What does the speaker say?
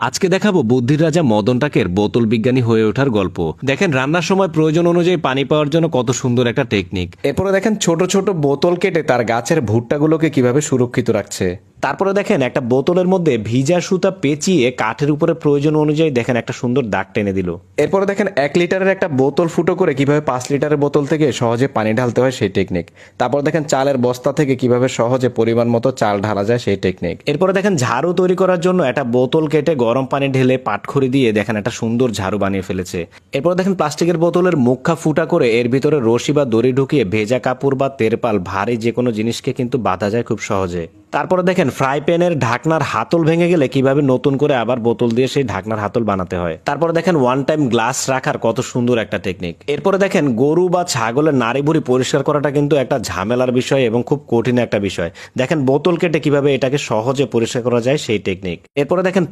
আজকে দেখাবো বুদ্ধির রাজা মদন টাকের বোতল বিজ্ঞানী হয়ে ওঠার গল্প। দেখেন রান্নার সময় প্রয়োজন অনুযায়ী পানি পাওয়ার জন্য কত সুন্দর একটা টেকনিক। এরপরে দেখেন ছোট ছোট বোতল কেটে তার গাছের ভুট্টাগুলোকে কিভাবে সুরক্ষিত রাখছে। তারপরে দেখেন একটা বোতলের মধ্যে ভিজা সুতা পেঁচিয়ে কাঠের উপরে প্রয়োজন অনুযায়ী দেখেন একটা সুন্দর দাগ টেনে দিল। এরপরে দেখেন 1 লিটারের একটা বোতল ফুটো করে কিভাবে 5 লিটারের বোতল থেকে সহজে পানি ঢালতে হয় সেই টেকনিক। তারপর দেখেন চালের বস্তা থেকে কিভাবে সহজে পরিমাণ মতো চাল ঢালা যায় সেই টেকনিক। এরপরে দেখেন ঝাড়ু তৈরি করার জন্য একটা বোতল কেটে গরম পানি ঢেলে পাটখড়ি দিয়ে দেখেন একটা সুন্দর ঝাড়ু বানিয়ে ফেলেছে। এরপর দেখেন প্লাস্টিকের বোতলের মুখা ফুটা করে এর ভিতরে রশি বা দড়ি ঢুকিয়ে ভেজা কাপড় বা তেরপাল ভারী যে কোনো জিনিসকে কিন্তু বাঁধা যায় খুব সহজে। তারপরে দেখেন ফ্রাই প্যানের ঢাকনার হাতল ভেঙে গেলে কিভাবে নতুন করে আবার বোতল দিয়ে সেই ঢাকনার হাতল বানাতে হয়। তারপরে দেখেন ওয়ান টাইম গ্লাস রাখার কত সুন্দর একটা টেকনিক। এরপরে দেখেন গরু বা ছাগলের নাড়ি ভুড়ি পরিষ্কার করাটা কিন্তু একটা ঝামেলার বিষয় এবং খুব কঠিন একটা বিষয়। দেখেন বোতল কেটে কিভাবে এটাকে সহজে পরিষ্কার করা যায় সেই টেকনিক। এরপরে দেখেন